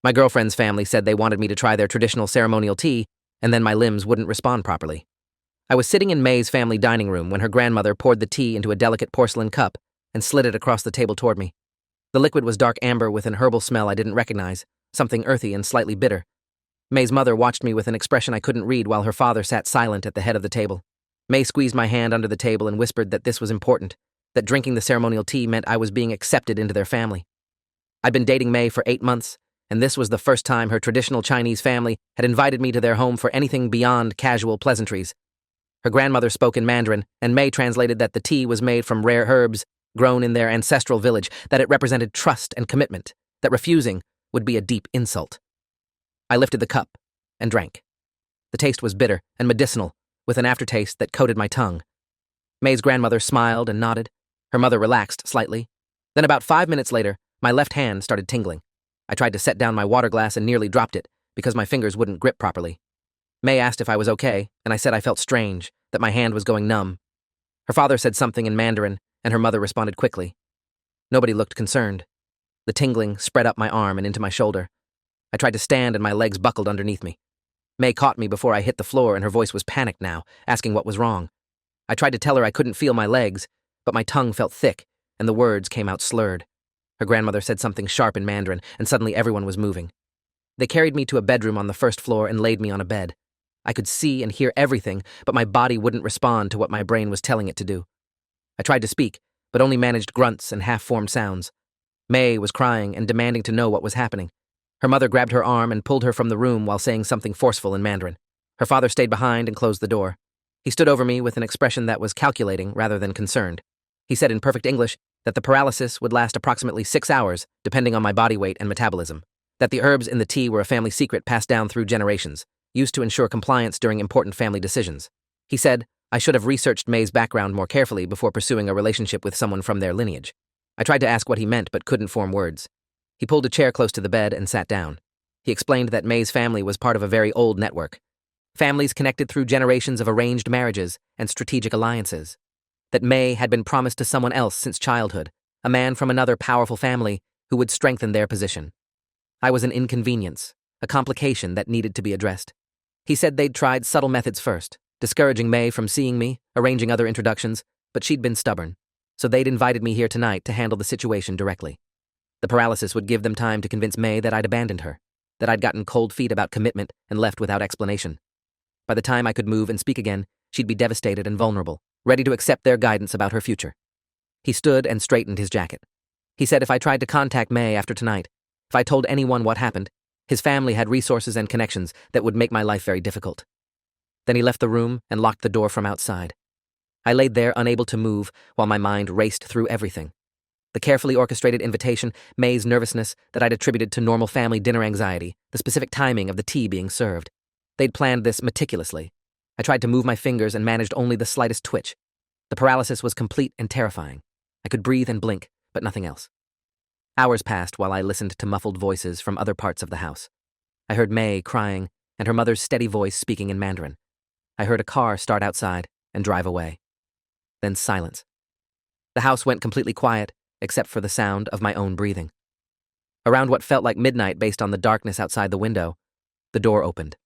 My girlfriend's family said they wanted me to try their traditional ceremonial tea, and then my limbs wouldn't respond properly. I was sitting in May's family dining room when her grandmother poured the tea into a delicate porcelain cup and slid it across the table toward me. The liquid was dark amber with an herbal smell I didn't recognize, something earthy and slightly bitter. May's mother watched me with an expression I couldn't read while her father sat silent at the head of the table. May squeezed my hand under the table and whispered that this was important, that drinking the ceremonial tea meant I was being accepted into their family. I'd been dating May for 8 months, and this was the first time her traditional Chinese family had invited me to their home for anything beyond casual pleasantries. Her grandmother spoke in Mandarin, and May translated that the tea was made from rare herbs grown in their ancestral village, that it represented trust and commitment, that refusing would be a deep insult. I lifted the cup and drank. The taste was bitter and medicinal, with an aftertaste that coated my tongue. May's grandmother smiled and nodded. Her mother relaxed slightly. Then about 5 minutes later, my left hand started tingling. I tried to set down my water glass and nearly dropped it because my fingers wouldn't grip properly. May asked if I was okay, and I said I felt strange, that my hand was going numb. Her father said something in Mandarin, and her mother responded quickly. Nobody looked concerned. The tingling spread up my arm and into my shoulder. I tried to stand and my legs buckled underneath me. May caught me before I hit the floor and her voice was panicked now, asking what was wrong. I tried to tell her I couldn't feel my legs, but my tongue felt thick and the words came out slurred. Her grandmother said something sharp in Mandarin and suddenly everyone was moving. They carried me to a bedroom on the first floor and laid me on a bed. I could see and hear everything, but my body wouldn't respond to what my brain was telling it to do. I tried to speak, but only managed grunts and half-formed sounds. May was crying and demanding to know what was happening. Her mother grabbed her arm and pulled her from the room while saying something forceful in Mandarin. Her father stayed behind and closed the door. He stood over me with an expression that was calculating rather than concerned. He said in perfect English that the paralysis would last approximately 6 hours, depending on my body weight and metabolism. That the herbs in the tea were a family secret passed down through generations, used to ensure compliance during important family decisions. He said I should have researched May's background more carefully before pursuing a relationship with someone from their lineage. I tried to ask what he meant but couldn't form words. He pulled a chair close to the bed and sat down. He explained that May's family was part of a very old network. Families connected through generations of arranged marriages and strategic alliances. That May had been promised to someone else since childhood, a man from another powerful family who would strengthen their position. I was an inconvenience, a complication that needed to be addressed. He said they'd tried subtle methods first, discouraging May from seeing me, arranging other introductions, but she'd been stubborn, so they'd invited me here tonight to handle the situation directly. The paralysis would give them time to convince May that I'd abandoned her, that I'd gotten cold feet about commitment and left without explanation. By the time I could move and speak again, she'd be devastated and vulnerable, ready to accept their guidance about her future. He stood and straightened his jacket. He said if I tried to contact May after tonight, if I told anyone what happened, his family had resources and connections that would make my life very difficult. Then he left the room and locked the door from outside. I laid there unable to move while my mind raced through everything. The carefully orchestrated invitation, May's nervousness that I'd attributed to normal family dinner anxiety, the specific timing of the tea being served. They'd planned this meticulously. I tried to move my fingers and managed only the slightest twitch. The paralysis was complete and terrifying. I could breathe and blink, but nothing else. Hours passed while I listened to muffled voices from other parts of the house. I heard May crying and her mother's steady voice speaking in Mandarin. I heard a car start outside and drive away. Then silence. The house went completely quiet, except for the sound of my own breathing. Around what felt like midnight based on the darkness outside the window, the door opened.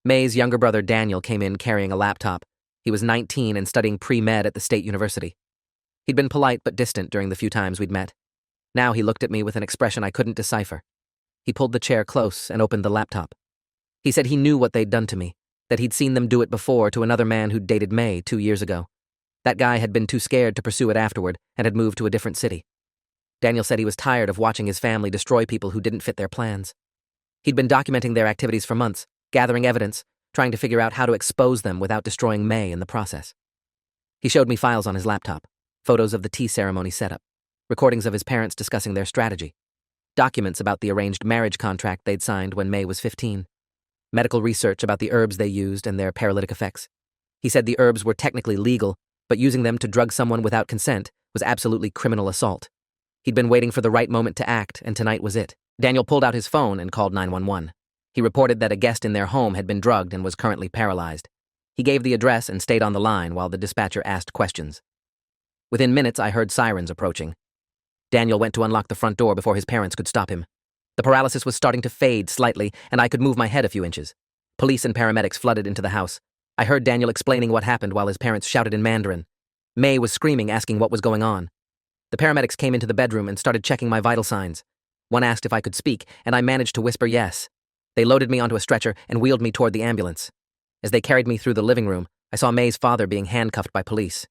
May's younger brother Daniel came in carrying a laptop. He was 19 and studying pre-med at the state university. He'd been polite but distant during the few times we'd met. Now he looked at me with an expression I couldn't decipher. He pulled the chair close and opened the laptop. He said he knew what they'd done to me, that he'd seen them do it before to another man who'd dated May 2 years ago. That guy had been too scared to pursue it afterward and had moved to a different city. Daniel said he was tired of watching his family destroy people who didn't fit their plans. He'd been documenting their activities for months, gathering evidence, trying to figure out how to expose them without destroying May in the process. He showed me files on his laptop, photos of the tea ceremony setup, recordings of his parents discussing their strategy, documents about the arranged marriage contract they'd signed when May was 15, medical research about the herbs they used and their paralytic effects. He said the herbs were technically legal, but using them to drug someone without consent was absolutely criminal assault. He'd been waiting for the right moment to act, and tonight was it. Daniel pulled out his phone and called 911. He reported that a guest in their home had been drugged and was currently paralyzed. He gave the address and stayed on the line while the dispatcher asked questions. Within minutes, I heard sirens approaching. Daniel went to unlock the front door before his parents could stop him. The paralysis was starting to fade slightly, and I could move my head a few inches. Police and paramedics flooded into the house. I heard Daniel explaining what happened while his parents shouted in Mandarin. May was screaming, asking what was going on. The paramedics came into the bedroom and started checking my vital signs. One asked if I could speak, and I managed to whisper yes. They loaded me onto a stretcher and wheeled me toward the ambulance. As they carried me through the living room, I saw May's father being handcuffed by police.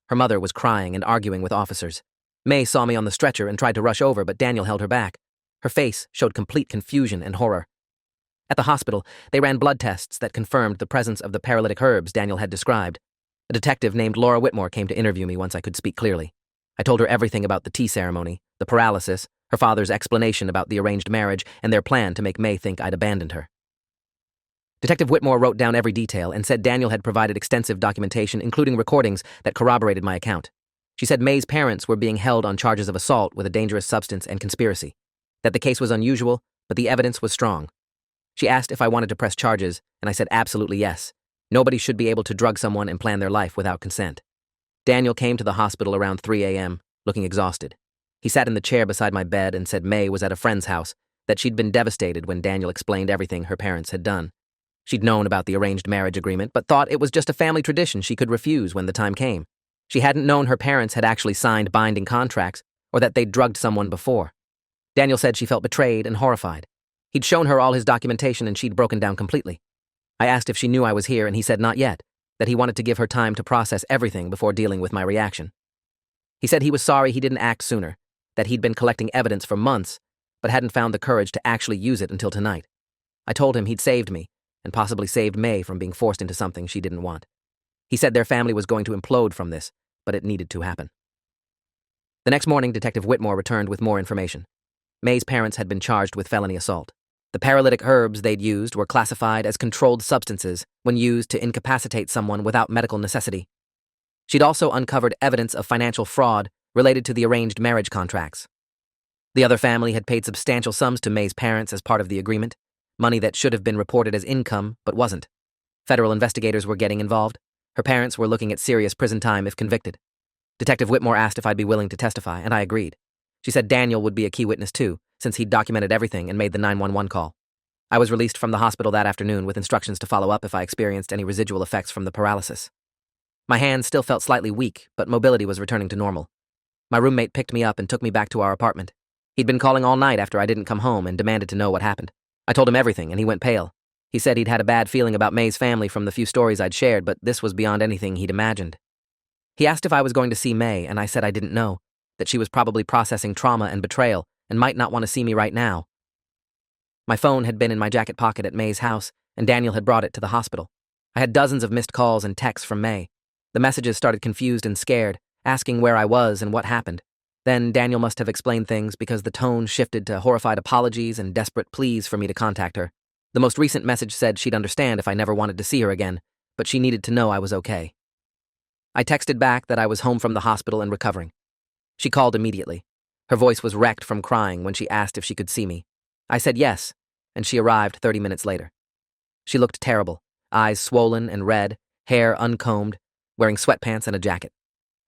Her mother was crying and arguing with officers. May saw me on the stretcher and tried to rush over, but Daniel held her back. Her face showed complete confusion and horror. At the hospital, they ran blood tests that confirmed the presence of the paralytic herbs Daniel had described. A detective named Laura Whitmore came to interview me once I could speak clearly. I told her everything about the tea ceremony, the paralysis, her father's explanation about the arranged marriage, and their plan to make May think I'd abandoned her. Detective Whitmore wrote down every detail and said Daniel had provided extensive documentation, including recordings that corroborated my account. She said May's parents were being held on charges of assault with a dangerous substance and conspiracy, that the case was unusual, but the evidence was strong. She asked if I wanted to press charges, and I said absolutely yes. Nobody should be able to drug someone and plan their life without consent. Daniel came to the hospital around 3 a.m., looking exhausted. He sat in the chair beside my bed and said May was at a friend's house, that she'd been devastated when Daniel explained everything her parents had done. She'd known about the arranged marriage agreement, but thought it was just a family tradition she could refuse when the time came. She hadn't known her parents had actually signed binding contracts or that they'd drugged someone before. Daniel said she felt betrayed and horrified. He'd shown her all his documentation and she'd broken down completely. I asked if she knew I was here and he said not yet, that he wanted to give her time to process everything before dealing with my reaction. He said he was sorry he didn't act sooner, that he'd been collecting evidence for months, but hadn't found the courage to actually use it until tonight. I told him he'd saved me, and possibly saved May from being forced into something she didn't want. He said their family was going to implode from this, but it needed to happen. The next morning, Detective Whitmore returned with more information. May's parents had been charged with felony assault. The paralytic herbs they'd used were classified as controlled substances when used to incapacitate someone without medical necessity. She'd also uncovered evidence of financial fraud related to the arranged marriage contracts. The other family had paid substantial sums to May's parents as part of the agreement, money that should have been reported as income but wasn't. Federal investigators were getting involved. Her parents were looking at serious prison time if convicted. Detective Whitmore asked if I'd be willing to testify, and I agreed. She said Daniel would be a key witness too, since he'd documented everything and made the 911 call. I was released from the hospital that afternoon with instructions to follow up if I experienced any residual effects from the paralysis. My hands still felt slightly weak, but mobility was returning to normal. My roommate picked me up and took me back to our apartment. He'd been calling all night after I didn't come home and demanded to know what happened. I told him everything, and he went pale. He said he'd had a bad feeling about May's family from the few stories I'd shared, but this was beyond anything he'd imagined. He asked if I was going to see May, and I said I didn't know, that she was probably processing trauma and betrayal and might not want to see me right now. My phone had been in my jacket pocket at May's house, and Daniel had brought it to the hospital. I had dozens of missed calls and texts from May. The messages started confused and scared, asking where I was and what happened. Then Daniel must have explained things because the tone shifted to horrified apologies and desperate pleas for me to contact her. The most recent message said she'd understand if I never wanted to see her again, but she needed to know I was okay. I texted back that I was home from the hospital and recovering. She called immediately. Her voice was wrecked from crying when she asked if she could see me. I said yes, and she arrived 30 minutes later. She looked terrible, eyes swollen and red, hair uncombed, wearing sweatpants and a jacket.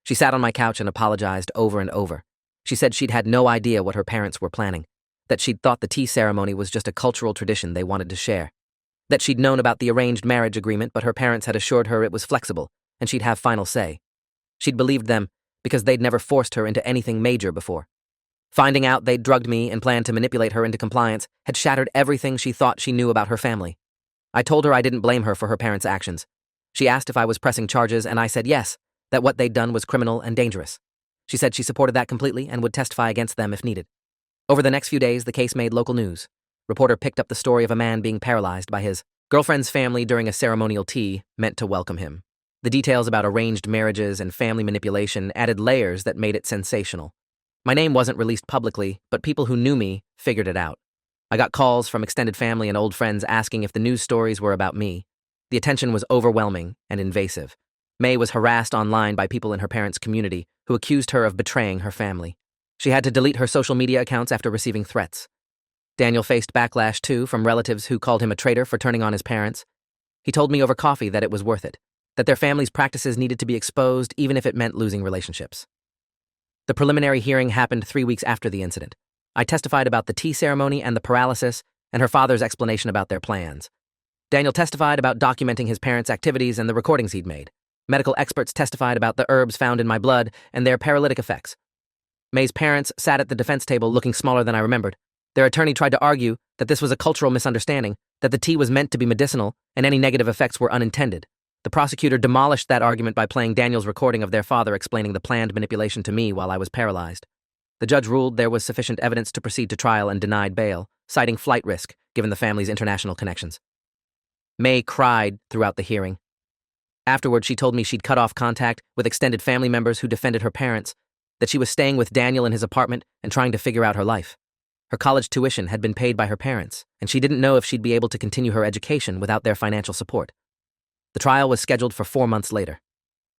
She sat on my couch and apologized over and over. She said she'd had no idea what her parents were planning, that she'd thought the tea ceremony was just a cultural tradition they wanted to share, that she'd known about the arranged marriage agreement but her parents had assured her it was flexible and she'd have final say. She'd believed them because they'd never forced her into anything major before. Finding out they'd drugged me and planned to manipulate her into compliance had shattered everything she thought she knew about her family. I told her I didn't blame her for her parents' actions. She asked if I was pressing charges and I said yes, that what they'd done was criminal and dangerous. She said she supported that completely and would testify against them if needed. Over the next few days, the case made local news. Reporter picked up the story of a man being paralyzed by his girlfriend's family during a ceremonial tea meant to welcome him. The details about arranged marriages and family manipulation added layers that made it sensational. My name wasn't released publicly, but people who knew me figured it out. I got calls from extended family and old friends asking if the news stories were about me. The attention was overwhelming and invasive. May was harassed online by people in her parents' community who accused her of betraying her family. She had to delete her social media accounts after receiving threats. Daniel faced backlash, too, from relatives who called him a traitor for turning on his parents. He told me over coffee that it was worth it, that their family's practices needed to be exposed even if it meant losing relationships. The preliminary hearing happened 3 weeks after the incident. I testified about the tea ceremony and the paralysis, and her father's explanation about their plans. Daniel testified about documenting his parents' activities and the recordings he'd made. Medical experts testified about the herbs found in my blood and their paralytic effects. May's parents sat at the defense table looking smaller than I remembered. Their attorney tried to argue that this was a cultural misunderstanding, that the tea was meant to be medicinal, and any negative effects were unintended. The prosecutor demolished that argument by playing Daniel's recording of their father explaining the planned manipulation to me while I was paralyzed. The judge ruled there was sufficient evidence to proceed to trial and denied bail, citing flight risk given the family's international connections. May cried throughout the hearing. Afterward, she told me she'd cut off contact with extended family members who defended her parents, that she was staying with Daniel in his apartment and trying to figure out her life. Her college tuition had been paid by her parents, and she didn't know if she'd be able to continue her education without their financial support. The trial was scheduled for 4 months later.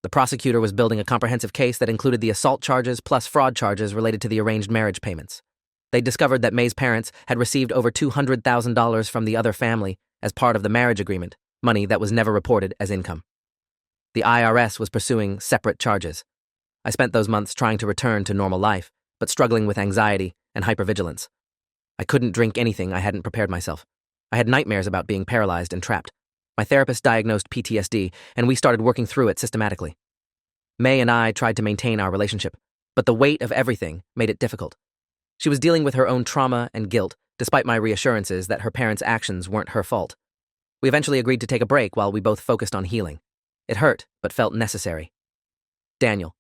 The prosecutor was building a comprehensive case that included the assault charges plus fraud charges related to the arranged marriage payments. They discovered that May's parents had received over $200,000 from the other family as part of the marriage agreement, money that was never reported as income. The IRS was pursuing separate charges. I spent those months trying to return to normal life, but struggling with anxiety and hypervigilance. I couldn't drink anything I hadn't prepared myself. I had nightmares about being paralyzed and trapped. My therapist diagnosed PTSD, and we started working through it systematically. May and I tried to maintain our relationship, but the weight of everything made it difficult. She was dealing with her own trauma and guilt, despite my reassurances that her parents' actions weren't her fault. We eventually agreed to take a break while we both focused on healing. It hurt, but felt necessary. Daniel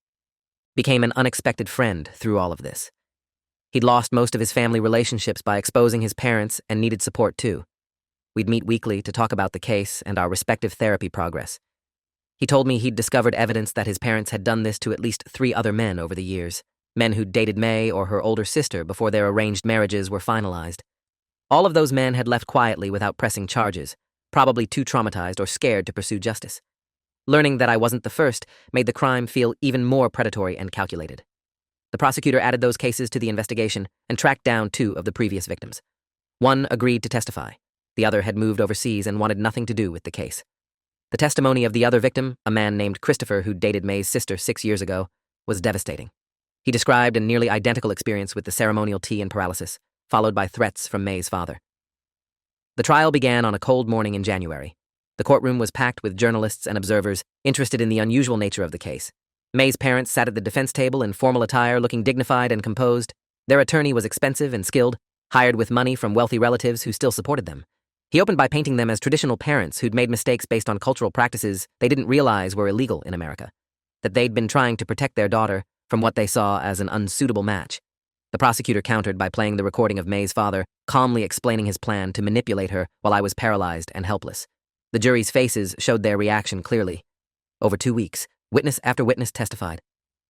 became an unexpected friend through all of this. He'd lost most of his family relationships by exposing his parents and needed support too. We'd meet weekly to talk about the case and our respective therapy progress. He told me he'd discovered evidence that his parents had done this to at least 3 other men over the years, men who'd dated May or her older sister before their arranged marriages were finalized. All of those men had left quietly without pressing charges, probably too traumatized or scared to pursue justice. Learning that I wasn't the first made the crime feel even more predatory and calculated. The prosecutor added those cases to the investigation and tracked down 2 of the previous victims. One agreed to testify. The other had moved overseas and wanted nothing to do with the case. The testimony of the other victim, a man named Christopher who dated May's sister 6 years ago, was devastating. He described a nearly identical experience with the ceremonial tea and paralysis, followed by threats from May's father. The trial began on a cold morning in January. The courtroom was packed with journalists and observers interested in the unusual nature of the case. May's parents sat at the defense table in formal attire, looking dignified and composed. Their attorney was expensive and skilled, hired with money from wealthy relatives who still supported them. He opened by painting them as traditional parents who'd made mistakes based on cultural practices they didn't realize were illegal in America, that they'd been trying to protect their daughter from what they saw as an unsuitable match. The prosecutor countered by playing the recording of May's father, calmly explaining his plan to manipulate her while I was paralyzed and helpless. The jury's faces showed their reaction clearly. Over 2 weeks, witness after witness testified.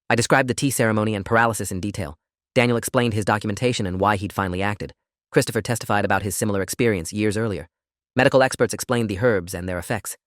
I described the tea ceremony and paralysis in detail. Daniel explained his documentation and why he'd finally acted. Christopher testified about his similar experience years earlier. Medical experts explained the herbs and their effects.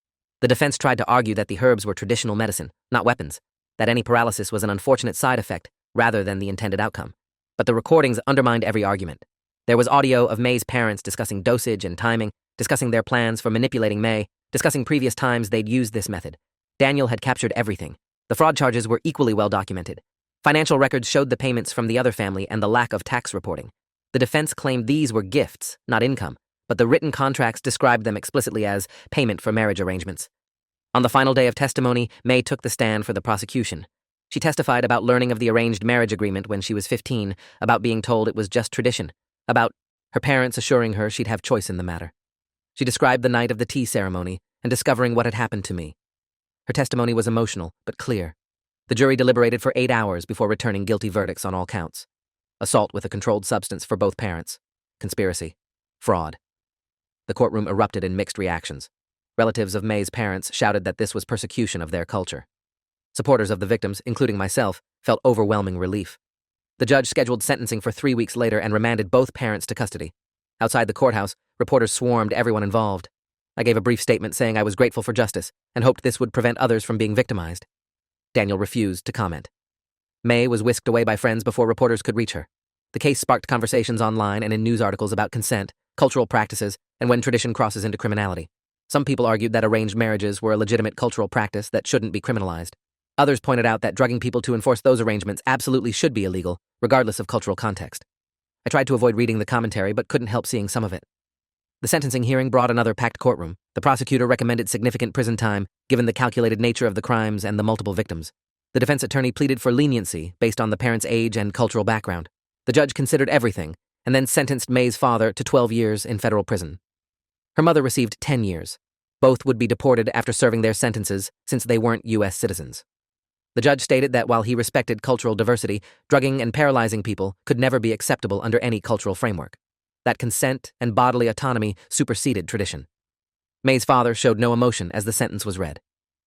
The defense tried to argue that the herbs were traditional medicine, not weapons, that any paralysis was an unfortunate side effect rather than the intended outcome. But the recordings undermined every argument. There was audio of May's parents discussing dosage and timing, discussing their plans for manipulating May, discussing previous times they'd used this method. Daniel had captured everything. The fraud charges were equally well documented. Financial records showed the payments from the other family and the lack of tax reporting. The defense claimed these were gifts, not income, but the written contracts described them explicitly as payment for marriage arrangements. On the final day of testimony, May took the stand for the prosecution. She testified about learning of the arranged marriage agreement when she was 15, about being told it was just tradition, about her parents assuring her she'd have choice in the matter. She described the night of the tea ceremony and discovering what had happened to me. Her testimony was emotional, but clear. The jury deliberated for 8 hours before returning guilty verdicts on all counts. Assault with a controlled substance for both parents. Conspiracy. Fraud. The courtroom erupted in mixed reactions. Relatives of May's parents shouted that this was persecution of their culture. Supporters of the victims, including myself, felt overwhelming relief. The judge scheduled sentencing for 3 weeks later and remanded both parents to custody. Outside the courthouse, reporters swarmed everyone involved. I gave a brief statement saying I was grateful for justice and hoped this would prevent others from being victimized. Daniel refused to comment. May was whisked away by friends before reporters could reach her. The case sparked conversations online and in news articles about consent, cultural practices, and when tradition crosses into criminality. Some people argued that arranged marriages were a legitimate cultural practice that shouldn't be criminalized. Others pointed out that drugging people to enforce those arrangements absolutely should be illegal, regardless of cultural context. I tried to avoid reading the commentary, but couldn't help seeing some of it. The sentencing hearing brought another packed courtroom. The prosecutor recommended significant prison time, given the calculated nature of the crimes and the multiple victims. The defense attorney pleaded for leniency based on the parents' age and cultural background. The judge considered everything, and then sentenced May's father to 12 years in federal prison. Her mother received 10 years. Both would be deported after serving their sentences, since they weren't U.S. citizens. The judge stated that while he respected cultural diversity, drugging and paralyzing people could never be acceptable under any cultural framework. That consent and bodily autonomy superseded tradition. May's father showed no emotion as the sentence was read.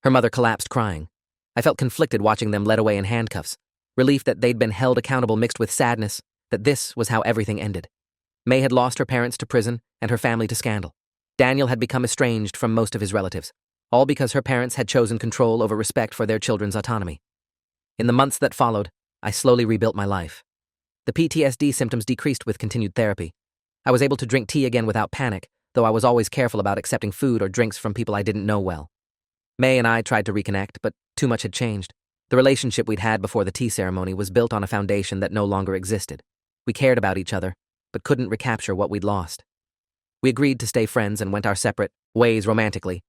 Her mother collapsed crying. I felt conflicted watching them led away in handcuffs, relief that they'd been held accountable mixed with sadness that this was how everything ended. May had lost her parents to prison and her family to scandal. Daniel had become estranged from most of his relatives, all because her parents had chosen control over respect for their children's autonomy. In the months that followed, I slowly rebuilt my life. The PTSD symptoms decreased with continued therapy. I was able to drink tea again without panic, though I was always careful about accepting food or drinks from people I didn't know well. May and I tried to reconnect, but too much had changed. The relationship we'd had before the tea ceremony was built on a foundation that no longer existed. We cared about each other, but couldn't recapture what we'd lost. We agreed to stay friends and went our separate ways romantically.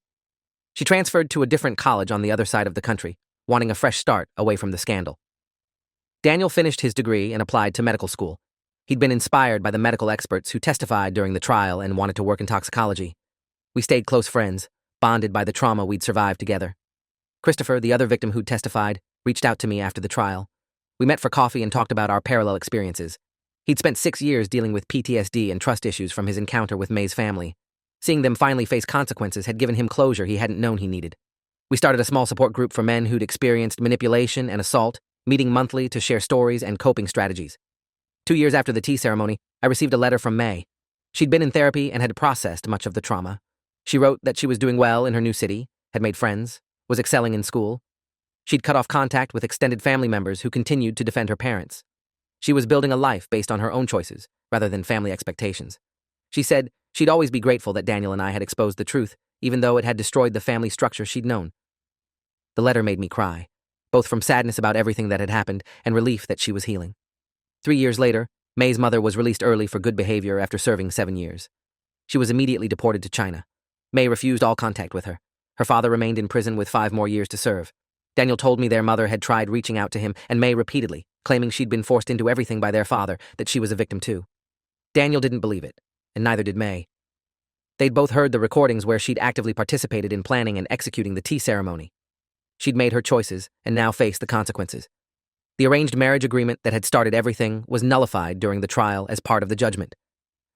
She transferred to a different college on the other side of the country, wanting a fresh start away from the scandal. Daniel finished his degree and applied to medical school. He'd been inspired by the medical experts who testified during the trial and wanted to work in toxicology. We stayed close friends, bonded by the trauma we'd survived together. Christopher, the other victim who'd testified, reached out to me after the trial. We met for coffee and talked about our parallel experiences. He'd spent 6 years dealing with PTSD and trust issues from his encounter with May's family. Seeing them finally face consequences had given him closure he hadn't known he needed. We started a small support group for men who'd experienced manipulation and assault, meeting monthly to share stories and coping strategies. 2 years after the tea ceremony, I received a letter from May. She'd been in therapy and had processed much of the trauma. She wrote that she was doing well in her new city, had made friends, was excelling in school. She'd cut off contact with extended family members who continued to defend her parents. She was building a life based on her own choices, rather than family expectations. She said she'd always be grateful that Daniel and I had exposed the truth, even though it had destroyed the family structure she'd known. The letter made me cry, both from sadness about everything that had happened and relief that she was healing. 3 years later, May's mother was released early for good behavior after serving 7 years. She was immediately deported to China. May refused all contact with her. Her father remained in prison with 5 more years to serve. Daniel told me their mother had tried reaching out to him, and May repeatedly, claiming she'd been forced into everything by their father, that she was a victim too. Daniel didn't believe it, and neither did May. They'd both heard the recordings where she'd actively participated in planning and executing the tea ceremony. She'd made her choices, and now faced the consequences. The arranged marriage agreement that had started everything was nullified during the trial as part of the judgment.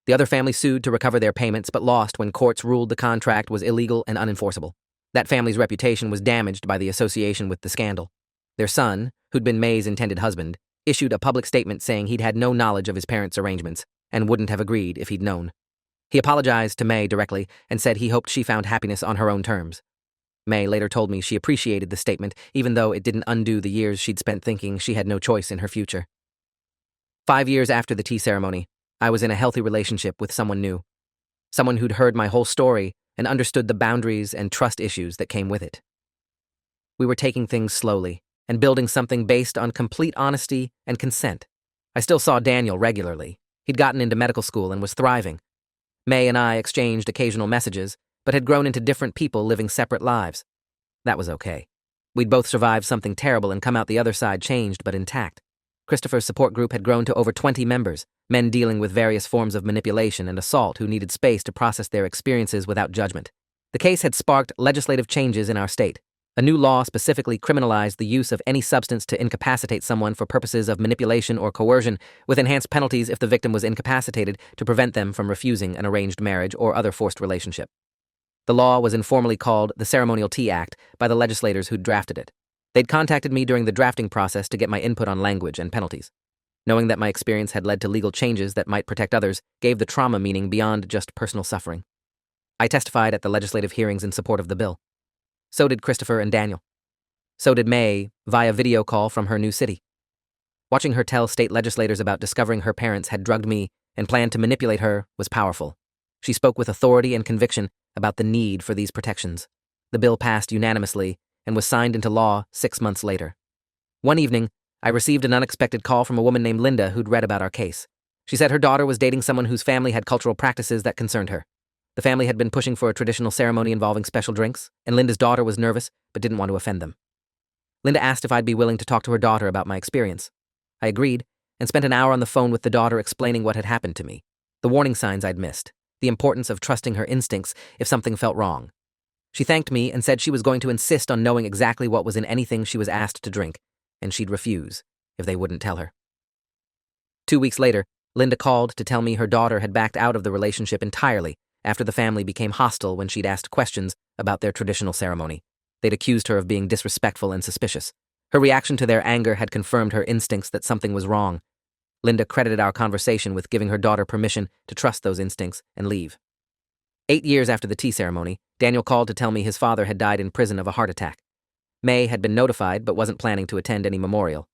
The other family sued to recover their payments but lost when courts ruled the contract was illegal and unenforceable. That family's reputation was damaged by the association with the scandal. Their son, who'd been May's intended husband, issued a public statement saying he'd had no knowledge of his parents' arrangements and wouldn't have agreed if he'd known. He apologized to May directly and said he hoped she found happiness on her own terms. May later told me she appreciated the statement, even though it didn't undo the years she'd spent thinking she had no choice in her future. 5 years after the tea ceremony, I was in a healthy relationship with someone new. Someone who'd heard my whole story and understood the boundaries and trust issues that came with it. We were taking things slowly and building something based on complete honesty and consent. I still saw Daniel regularly. He'd gotten into medical school and was thriving. May and I exchanged occasional messages, but had grown into different people living separate lives. That was okay. We'd both survived something terrible and come out the other side changed but intact. Christopher's support group had grown to over 20 members, men dealing with various forms of manipulation and assault who needed space to process their experiences without judgment. The case had sparked legislative changes in our state. A new law specifically criminalized the use of any substance to incapacitate someone for purposes of manipulation or coercion, with enhanced penalties if the victim was incapacitated to prevent them from refusing an arranged marriage or other forced relationship. The law was informally called the Ceremonial Tea Act by the legislators who'd drafted it. They'd contacted me during the drafting process to get my input on language and penalties. Knowing that my experience had led to legal changes that might protect others gave the trauma meaning beyond just personal suffering. I testified at the legislative hearings in support of the bill. So did Christopher and Daniel. So did May, via video call from her new city. Watching her tell state legislators about discovering her parents had drugged me and planned to manipulate her was powerful. She spoke with authority and conviction about the need for these protections. The bill passed unanimously and was signed into law 6 months later. One evening, I received an unexpected call from a woman named Linda who'd read about our case. She said her daughter was dating someone whose family had cultural practices that concerned her. The family had been pushing for a traditional ceremony involving special drinks, and Linda's daughter was nervous but didn't want to offend them. Linda asked if I'd be willing to talk to her daughter about my experience. I agreed and spent an hour on the phone with the daughter explaining what had happened to me, the warning signs I'd missed, the importance of trusting her instincts if something felt wrong. She thanked me and said she was going to insist on knowing exactly what was in anything she was asked to drink, and she'd refuse if they wouldn't tell her. 2 weeks later, Linda called to tell me her daughter had backed out of the relationship entirely after the family became hostile when she'd asked questions about their traditional ceremony. They'd accused her of being disrespectful and suspicious. Her reaction to their anger had confirmed her instincts that something was wrong. Linda credited our conversation with giving her daughter permission to trust those instincts and leave. 8 years after the tea ceremony, Daniel called to tell me his father had died in prison of a heart attack. May had been notified but wasn't planning to attend any memorial.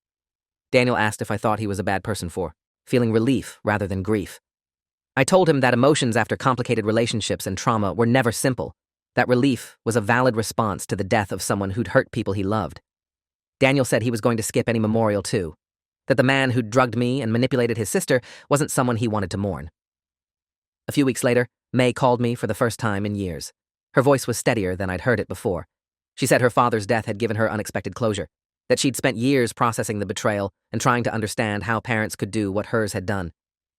Daniel asked if I thought he was a bad person for feeling relief rather than grief. I told him that emotions after complicated relationships and trauma were never simple, that relief was a valid response to the death of someone who'd hurt people he loved. Daniel said he was going to skip any memorial too, that the man who'd drugged me and manipulated his sister wasn't someone he wanted to mourn. A few weeks later, May called me for the first time in years. Her voice was steadier than I'd heard it before. She said her father's death had given her unexpected closure, that she'd spent years processing the betrayal and trying to understand how parents could do what hers had done.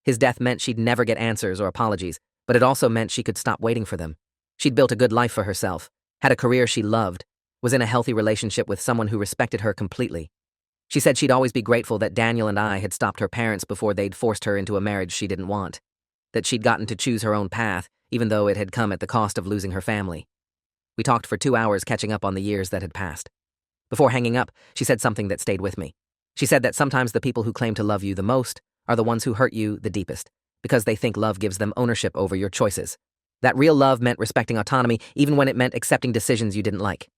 His death meant she'd never get answers or apologies, but it also meant she could stop waiting for them. She'd built a good life for herself, had a career she loved, was in a healthy relationship with someone who respected her completely. She said she'd always be grateful that Daniel and I had stopped her parents before they'd forced her into a marriage she didn't want, that she'd gotten to choose her own path, even though it had come at the cost of losing her family. We talked for 2 hours catching up on the years that had passed. Before hanging up, she said something that stayed with me. She said that sometimes the people who claim to love you the most are the ones who hurt you the deepest, because they think love gives them ownership over your choices. That real love meant respecting autonomy, even when it meant accepting decisions you didn't like.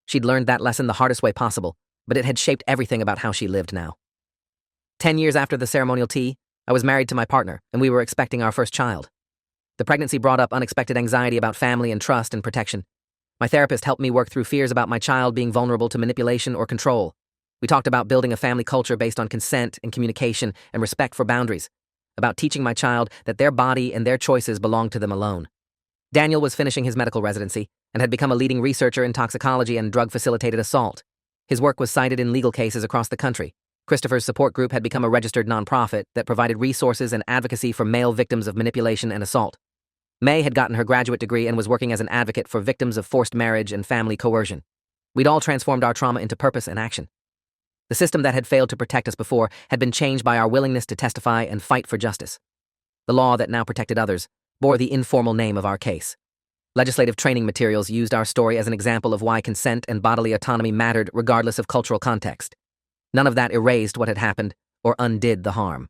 She'd learned that lesson the hardest way possible, but it had shaped everything about how she lived now. 10 years after the ceremonial tea, I was married to my partner, and we were expecting our first child. The pregnancy brought up unexpected anxiety about family and trust and protection. My therapist helped me work through fears about my child being vulnerable to manipulation or control. We talked about building a family culture based on consent and communication and respect for boundaries, about teaching my child that their body and their choices belong to them alone. Daniel was finishing his medical residency and had become a leading researcher in toxicology and drug-facilitated assault. His work was cited in legal cases across the country. Christopher's support group had become a registered nonprofit that provided resources and advocacy for male victims of manipulation and assault. May had gotten her graduate degree and was working as an advocate for victims of forced marriage and family coercion. We'd all transformed our trauma into purpose and action. The system that had failed to protect us before had been changed by our willingness to testify and fight for justice. The law that now protected others bore the informal name of our case. Legislative training materials used our story as an example of why consent and bodily autonomy mattered regardless of cultural context. None of that erased what had happened or undid the harm.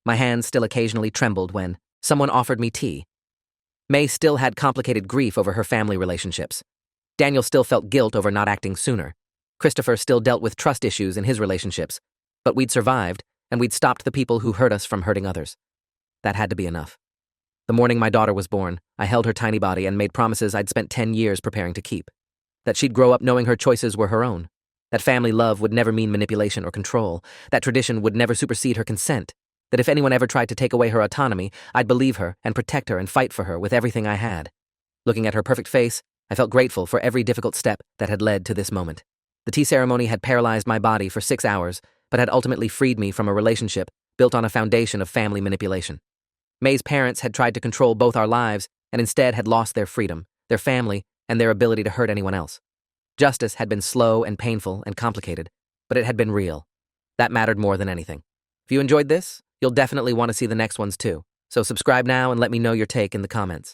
My hands still occasionally trembled when someone offered me tea. May still had complicated grief over her family relationships. Daniel still felt guilt over not acting sooner. Christopher still dealt with trust issues in his relationships. But we'd survived, and we'd stopped the people who hurt us from hurting others. That had to be enough. The morning my daughter was born, I held her tiny body and made promises I'd spent 10 years preparing to keep. That she'd grow up knowing her choices were her own. That family love would never mean manipulation or control. That tradition would never supersede her consent. That if anyone ever tried to take away her autonomy, I'd believe her and protect her and fight for her with everything I had. Looking at her perfect face, I felt grateful for every difficult step that had led to this moment. The tea ceremony had paralyzed my body for 6 hours, but had ultimately freed me from a relationship built on a foundation of family manipulation. May's parents had tried to control both our lives and instead had lost their freedom, their family, and their ability to hurt anyone else. Justice had been slow and painful and complicated, but it had been real. That mattered more than anything. If you enjoyed this, you'll definitely want to see the next ones too. So subscribe now and let me know your take in the comments.